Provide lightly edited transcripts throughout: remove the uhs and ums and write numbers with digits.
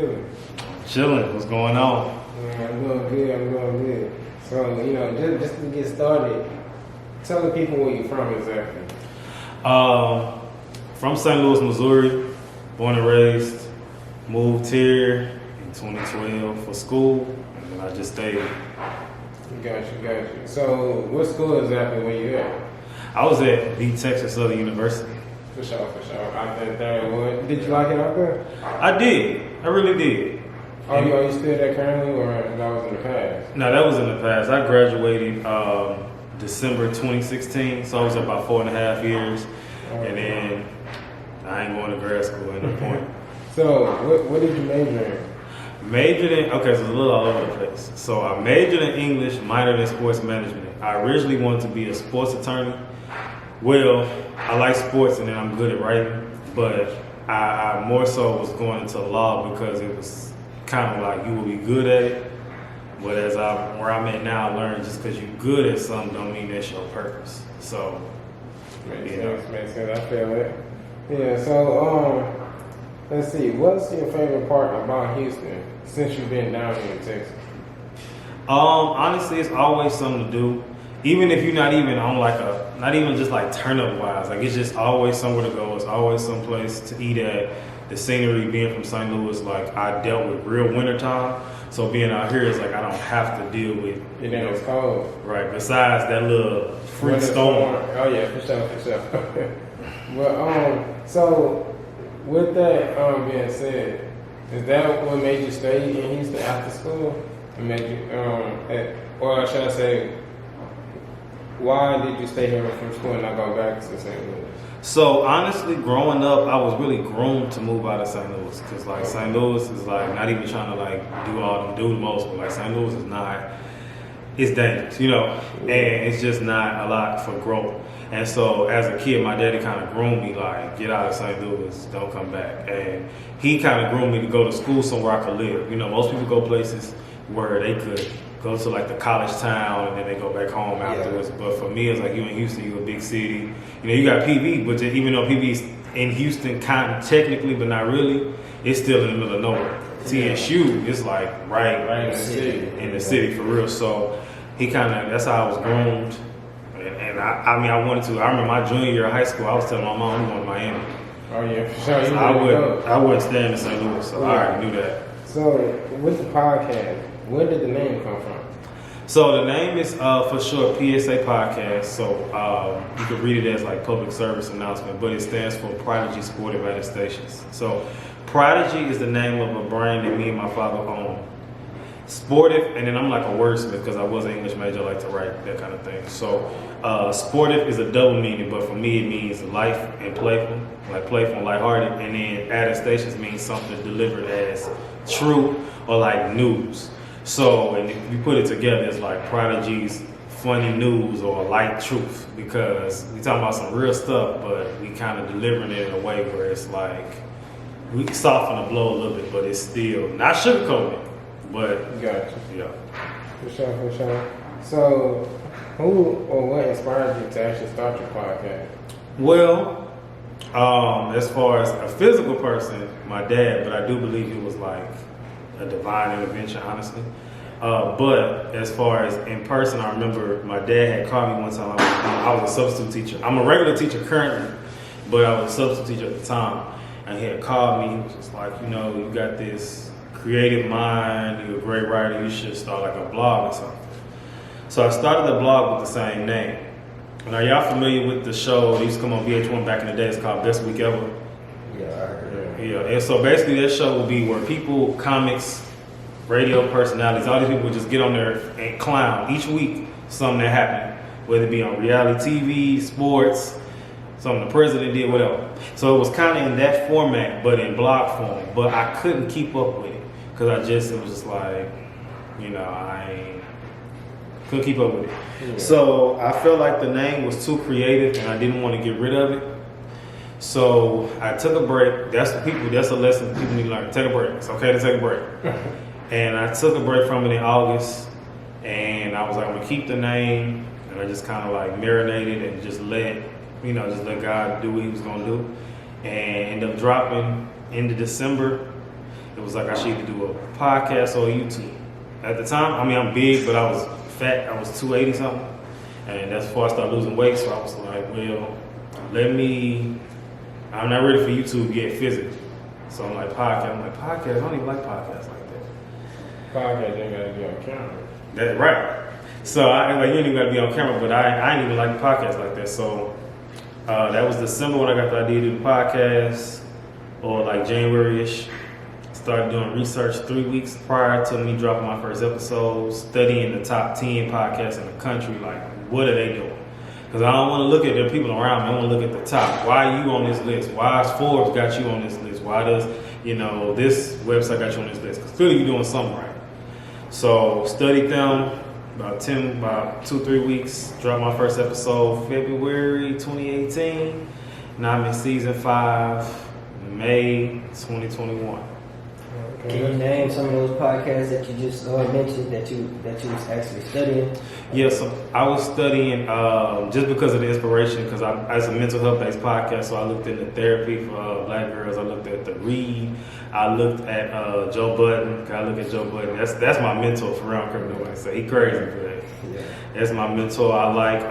feeling? Chilling. What's going on? I'm doing good. So, just to get started, tell the people where you're from exactly. From St. Louis, Missouri, born and raised. Moved here in 2012 for school, and then I just stayed. Got you. So, what school exactly were you at? I was at the Texas Southern University. For sure. Out there, what? Did you like it out there? I did. I really did. Are you still there currently, or that was in the past? No, that was in the past. I graduated December 2016, so I was there about 4.5 years, and then I ain't going to grad school at no point. So, what did you major in? Majored in, okay, so it's a little all over the place. So I majored in English, minored in sports management. I originally wanted to be a sports attorney. Well, I like sports and then I'm good at writing, but I more so was going into law because it was kind of like you will be good at it. But where I'm at now, I learned just because you're good at something don't mean that's your purpose. So, Makes sense. I feel it. Yeah, so, let's see. What's your favorite part about Houston since you've been down here in Texas? Honestly, it's always something to do. Even if you're not even on not even just like turn up wise, like it's just always somewhere to go. It's always someplace to eat at. The scenery, being from St. Louis, like I dealt with real wintertime. So being out here is like I don't have to deal with. It's cold. Right. Besides that little freak storm. Oh yeah, for sure. Well, so with that being said, is that what made you stay in Houston after school? It made you, or should I say, why did you stay here from school and not go back to St. Louis? So honestly, growing up, I was really groomed to move out of St. Louis because like St. Louis is like not even trying to like do the most, but like St. Louis is not. It's dangerous, and it's just not a lot for growth. And so as a kid, my daddy kind of groomed me like, get out of St. Louis, don't come back. And he kind of groomed me to go to school somewhere I could live. Most people go places where they could go to like the college town and then they go back home afterwards. Yeah. But for me, it's like you in Houston, you a big city. You got PV, but even though PV's in Houston kind of technically, but not really, it's still in the middle of nowhere. TSU is like right in the city for real. So he that's how I was groomed. And I wanted to. I remember my junior year of high school, I was telling my mom I'm going to Miami. Oh yeah, for sure. So I wouldn't stay in St. Louis, so I already knew that. So with the podcast, where did the name come from? So the name is for sure PSA Podcast. So you could read it as like public service announcement, but it stands for Prodigy Sportive Stations. So Prodigy is the name of a brand that me and my father own. Sportive, and then I'm like a wordsmith because I was an English major, I like to write, that kind of thing. So sportive is a double meaning, but for me it means life and playful, like playful and lighthearted. And then attestations means something delivered as true or like news. So, and if you put it together, it's like Prodigy's funny news or light truth, because we talking about some real stuff, but we kind of delivering it in a way where it's like, we can soften the blow a little bit, but it's still not sugarcoating it, but gotcha. Yeah. For sure. So, who or what inspired you to actually start your podcast? Well, as far as a physical person, my dad, but I do believe it was like a divine intervention, honestly. But as far as in person, I remember my dad had called me one time. I was a substitute teacher. I'm a regular teacher currently, but I was a substitute teacher at the time. And he had called me. He was just like, you got this creative mind. You're a great writer. You should start like a blog or something. So I started a blog with the same name. And are y'all familiar with the show that used to come on VH1 back in the day? It's called Best Week Ever. Yeah, and so basically that show will be where people, comics, radio personalities, all these people would just get on there and clown each week something that happened, whether it be on reality TV, sports, something the president did, whatever. So it was kind of in that format, but in blog form. But I couldn't keep up with it because it was just like, I couldn't keep up with it. Yeah. So I felt like the name was too creative and I didn't want to get rid of it. So I took a break. That's a lesson people need to learn. Take a break. It's okay to take a break. And I took a break from it in August, and I was like, I'm gonna keep the name, and I just kind of like marinated and just let God do what He was gonna do, and ended up dropping into December. It was like I should either do a podcast or a YouTube. At the time, I mean, I'm big, but I was fat. I was 280 something. And that's before I started losing weight. So I was like, well, I'm not ready for YouTube yet physically. So I'm like, podcast. I don't even like podcasts like that. Podcast ain't gotta be on camera. That's right. So you ain't even gotta be on camera, but I ain't even like podcasts like that. So that was December when I got the idea to do the podcast, or like January-ish. Started doing research 3 weeks prior to me dropping my first episode, studying the top 10 podcasts in the country. Like, what are they doing? Because I don't want to look at the people around me. I want to look at the top. Why are you on this list? Why has Forbes got you on this list? Why does, this website got you on this list? Because clearly you're doing something right. So studied them about 2-3 weeks. Dropped my first episode February 2018. Now I'm in season 5, May 2021. Can you name some of those podcasts that you just mentioned that you was actually studying? Yeah, so I was studying just because of the inspiration, because it's a mental health based podcast. So I looked into therapy for Black girls. I looked at The Read. I looked at Joe Budden. I look at Joe Budden. That's my mentor for real. Criminal way. So he crazy for that. Yeah. That's my mentor. I like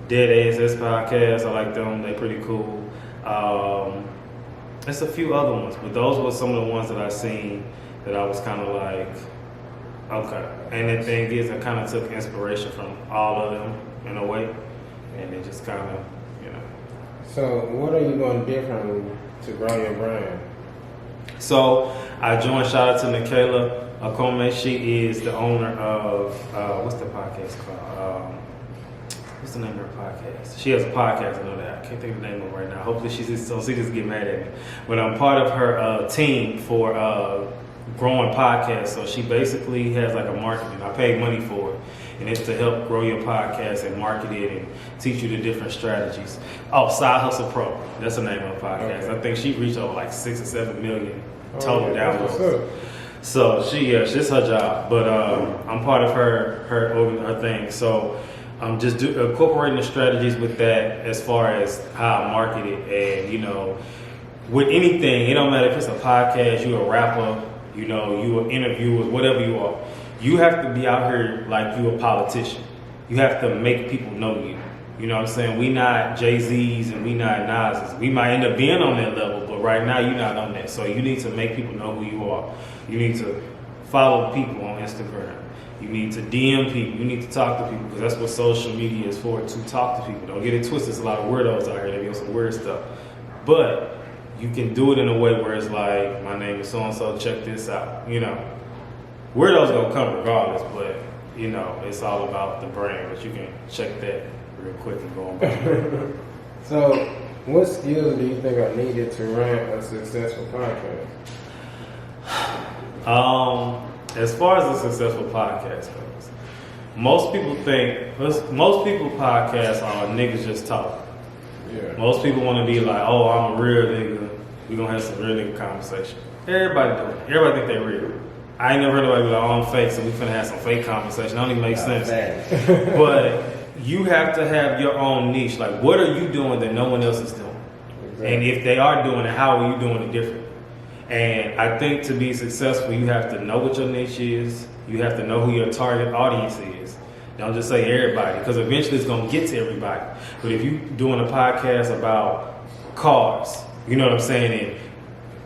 Dead ASS podcast. I like them. They pretty cool. There's a few other ones, but those were some of the ones that I seen that I was kind of like, okay. And the thing is, I kind of took inspiration from all of them in a way, and it just kind of, So what are you doing differently to grow your brand? So I joined, shout out to Nikayla Akome. She is the owner of, what's the podcast called? What's the name of her podcast? She has a podcast, I know that. I can't think of the name of it right now. Hopefully she just don't see this get mad at me. But I'm part of her team for growing podcasts. So she basically has like a marketing. I paid money for it. And it's to help grow your podcast and market it and teach you the different strategies. Oh, Side Hustle Pro. That's the name of the podcast. Okay. I think she reached over like 6 or 7 million total downloads. So she's her job. But I'm part of her thing. So I'm just incorporating the strategies with that as far as how I market it. And, with anything, it don't matter if it's a podcast, you a rapper, you an interviewer, whatever you are. You have to be out here like you a politician. You have to make people know you. You know what I'm saying? We not Jay-Z's and we not Nas's. We might end up being on that level, but right now you're not on that. So you need to make people know who you are. You need to follow people on Instagram. You need to DM people. You need to talk to people, because that's what social media is for, to talk to people. Don't get it twisted. There's a lot of weirdos out here that be on some weird stuff. But you can do it in a way where it's like, my name is so-and-so, check this out. Weirdos gonna come regardless, but, it's all about the brand. But you can check that real quick and go on back. So what skills do you think are needed to run a successful podcast? As far as a successful podcast goes, most people podcasts are niggas just talking. Yeah. Most people want to be like, oh, I'm a real nigga. We gonna have some real nigga conversation. Everybody do it. Everybody think they real. I ain't never heard nobody be like, oh, I'm fake, so we finna have some fake conversation. That don't even make sense. But you have to have your own niche. Like, what are you doing that no one else is doing? Exactly. And if they are doing it, how are you doing it different? And I think to be successful, you have to know what your niche is. You have to know who your target audience is. Don't just say everybody, because eventually it's going to get to everybody. But if you're doing a podcast about cars, you know what I'm saying?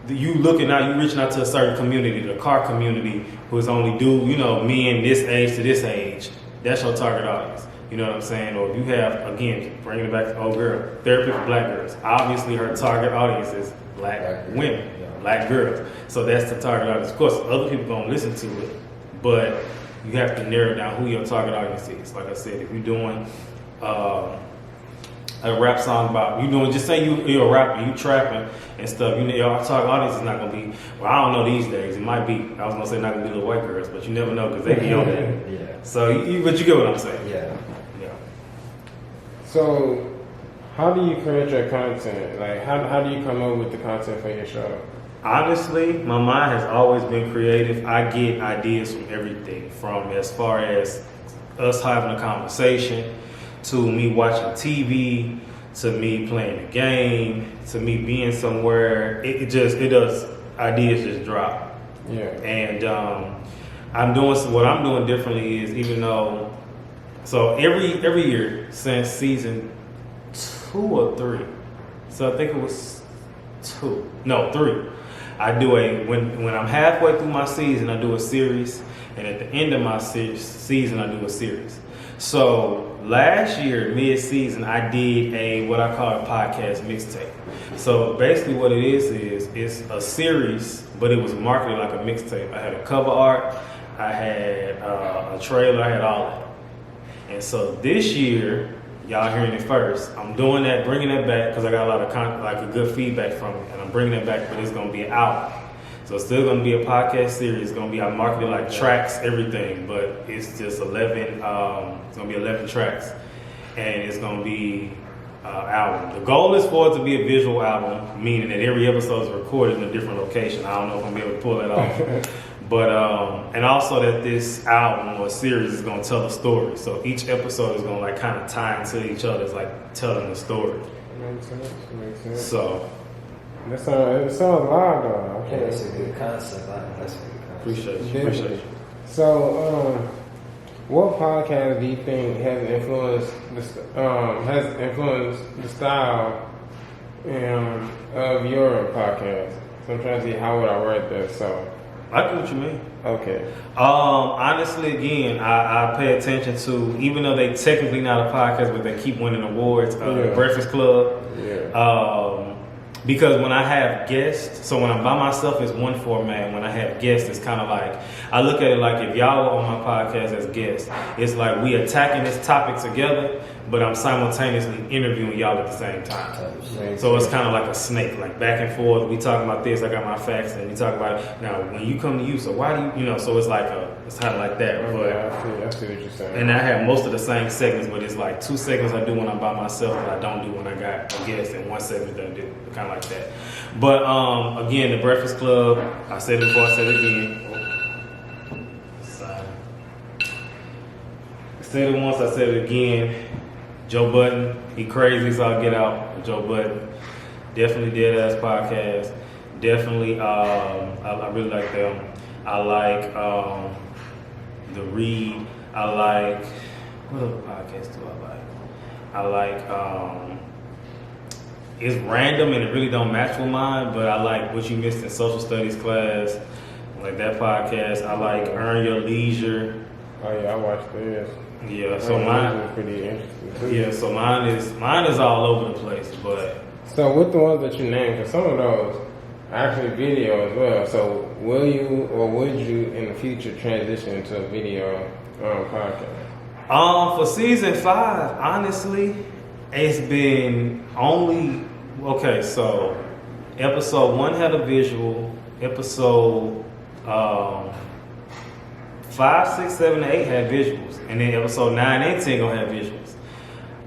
And you looking out, you reaching out to a certain community, the car community, who's only men this age to this age. That's your target audience. You know what I'm saying? Or if you have, again, bringing it back to old girl, therapy for Black girls. Obviously, her target audience is black women. Black girls. So that's the target audience. Of course, other people gonna listen to it, but you have to narrow down who your target audience is. Like I said, if you're doing a rap song about, just say you're a rapper, you trapping and stuff, your target audience is not gonna be, well, I don't know these days. It might be, I was gonna say not gonna be little white girls, but you never know, because they be on that. Yeah. So, but you get what I'm saying. Yeah. So, how do you create your content? Like, how do you come up with the content for your show? Honestly, my mind has always been creative. I get ideas from everything, from as far as us having a conversation, to me watching TV, to me playing a game, to me being somewhere. It does ideas just drop. Yeah. And what I'm doing differently is, even though, so every year since season 2 or 3, so I think it was 3, I do when I'm halfway through my season, I do a series, and at the end of my season, I do a series. So last year, mid-season, I did what I call a podcast mixtape. So basically what it is it's a series, but it was marketed like a mixtape. I had a cover art, I had a trailer, I had all that. And so this year, y'all hearing it first, I'm doing that, bringing that back, because I got a lot of a good feedback from it, and I'm bringing it back, but it's going to be an album. So it's still going to be a podcast series. It's going to be, I marketed like tracks, everything, but it's just 11, it's going to be 11 tracks, and it's going to be album. The goal is for it to be a visual album, meaning that every episode is recorded in a different location. I don't know if I'm going to be able to pull that off. But, and also that this album or series is going to tell a story. So each episode is going to like kind of tie into each other. It's like telling a story. Makes sense. So. It sounds live though. Yeah, that's a good concept. That's a good concept. Appreciate you. So, what podcast do you think has influenced the style of your podcast? So I'm trying to see how would I word this. So I get what you mean. Okay. Honestly, again, I pay attention to, even though they technically not a podcast, but they keep winning awards. Breakfast Club. Yeah. Because when I have guests, so when I'm by myself, it's one format. When I have guests, it's kind of like, I look at it like if y'all were on my podcast as guests, it's like we attacking this topic together, but I'm simultaneously interviewing y'all at the same time. So it's kind of like a snake, like back and forth. We talk about this, I got my facts, and we talk about it. Now, when you come to you, so why do you, so it's like it's kind of like that. I see what you're saying. And I have most of the same segments, but it's like 2 segments I do when I'm by myself that I don't do when I got a guest, and 1 segment that I do, kind of like that. But again, the Breakfast Club, I said it before, I said it again. I said it once, I said it again. Joe Budden, he crazy, so I'll get out. Joe Budden, definitely Dead Ass Podcast. Definitely, I really like them. I like The Read. I like, what other podcasts do I like? I like, it's random and it really don't match with mine, but I like What You Missed in Social Studies Class. I like that podcast. I like Earn Your Leisure. Oh yeah, I watched this. Yeah, so mine is pretty interesting too. Yeah, so mine is all over the place, but so with the ones that you named, because some of those are actually video as well. So will you or would you in the future transition to a video podcast? For season 5, honestly, it's been only so episode 1 had a visual, episode 5, 6, 7, and 8 had visuals, and then episode 9 and 10 gonna have visuals.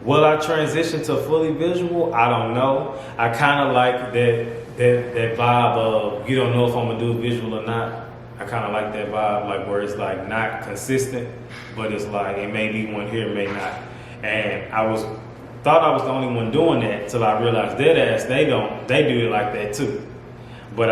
Will I transition to fully visual? I don't know. I kind of like that vibe of you don't know if I'm gonna do visual or not. I kind of like that vibe, like where it's like not consistent, but it's like it may be one here, it may not. And thought I was the only one doing that till I realized Dead Ass they do it like that too. But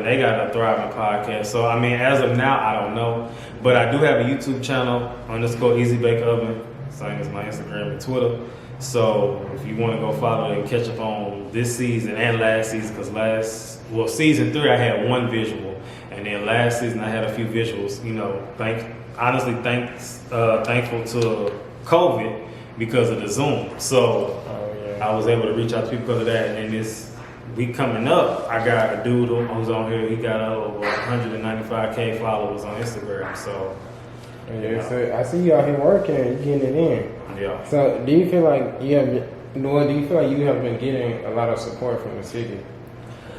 they got a thriving podcast. So I mean, as of now, I don't know. But I do have a YouTube channel _Izzy Bake Oven, same as my Instagram and Twitter. So if you want to go follow it and catch up on this season and last season, because season 3 I had 1 visual, and then last season I had a few visuals. Thankful to COVID because of the Zoom. So I was able to reach out to people because of that. And this week coming up, I got a dude who's on here. He got over 195K followers on Instagram. So so I see you out here working and getting it in. Yeah. So do you feel like you have been getting a lot of support from the city?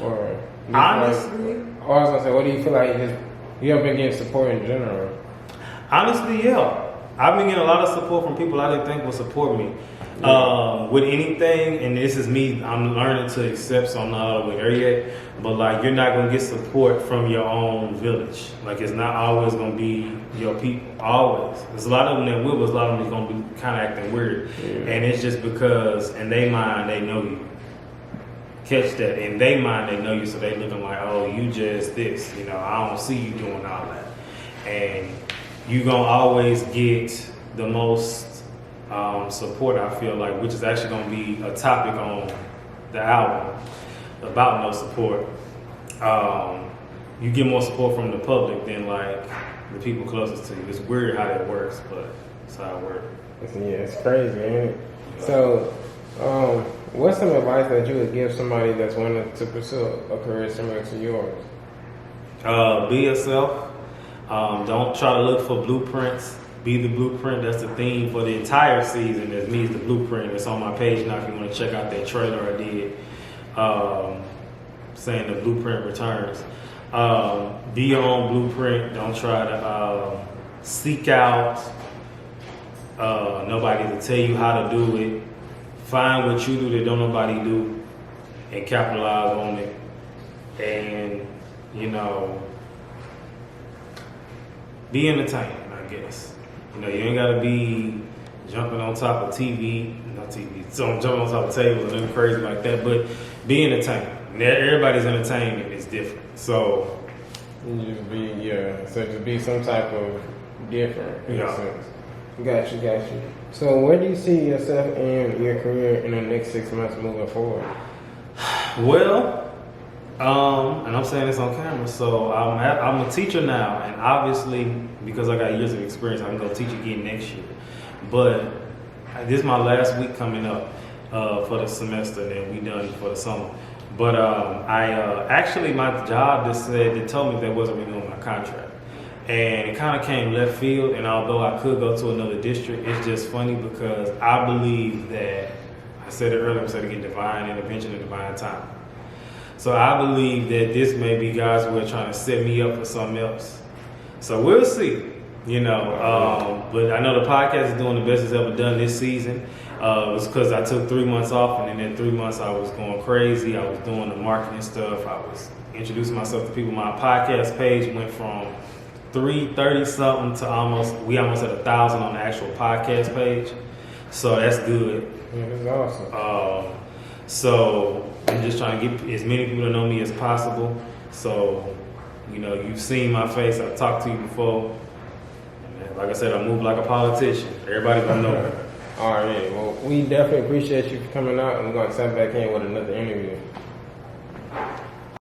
Or honestly, I was gonna say, what do you feel like you have been getting support in general? Honestly, yeah. I've been getting a lot of support from people I didn't think would support me. With anything, and this is me, I'm learning to accept, so I'm not all the way there yet, but like you're not going to get support from your own village. Like it's not always going to be your people, always. There's a lot of them that will, but a lot of them is going to be kind of acting weird. And it's just because in their mind, they know you. catch that in their mind. They know you, so they looking like, oh, you just this. You know, I don't see you doing all that, and you gonna always get the most support. I feel like, which is actually gonna be a topic on the album about no support. You get more support from the public than like the people closest to you. It's weird how that works, but it's how it works. Yeah, it's crazy, ain't it? So, what's some advice that you would give somebody that's wanting to pursue a career similar to yours? Be yourself. Don't try to look for blueprints. Be the blueprint. That's the theme for the entire season. As me is the blueprint. It's on my page now if you want to check out that trailer I did, saying the blueprint returns. Be your own blueprint. Don't try to seek out nobody to tell you how to do it. Find what you do that don't nobody do and capitalize on it. And, you know, be entertaining, I guess. You know, you ain't gotta be jumping on top of jumping on top of tables and nothing crazy like that, but be entertaining. Everybody's entertainment is different. So just be some type of different in a sense. Got you. So where do you see yourself in your career in the next 6 months moving forward? Well, and I'm saying this on camera, so I'm a teacher now, and obviously because I got years of experience, I can go teach again next year. But this is my last week coming up for the semester, and then we done for the summer. But actually my job they told me they wasn't renewing my contract. And it kind of came left field, and although I could go to another district, it's just funny because I believe that, I said it earlier, I said again, divine intervention and divine time. So I believe that this may be God's way of trying to set me up for something else. So we'll see, you know. But I know the podcast is doing the best it's ever done this season. It was because I took 3 months off, and in that 3 months I was going crazy. I was doing the marketing stuff. I was introducing myself to people. My podcast page went from 330 something to we almost had 1,000 on the actual podcast page. So that's good. Yeah, that's awesome. So I'm just trying to get as many people to know me as possible. So, you know, you've seen my face. I've talked to you before. And like I said, I move like a politician. Everybody gonna know. All right. Well, we definitely appreciate you for coming out, and we're going to sign back in with another interview.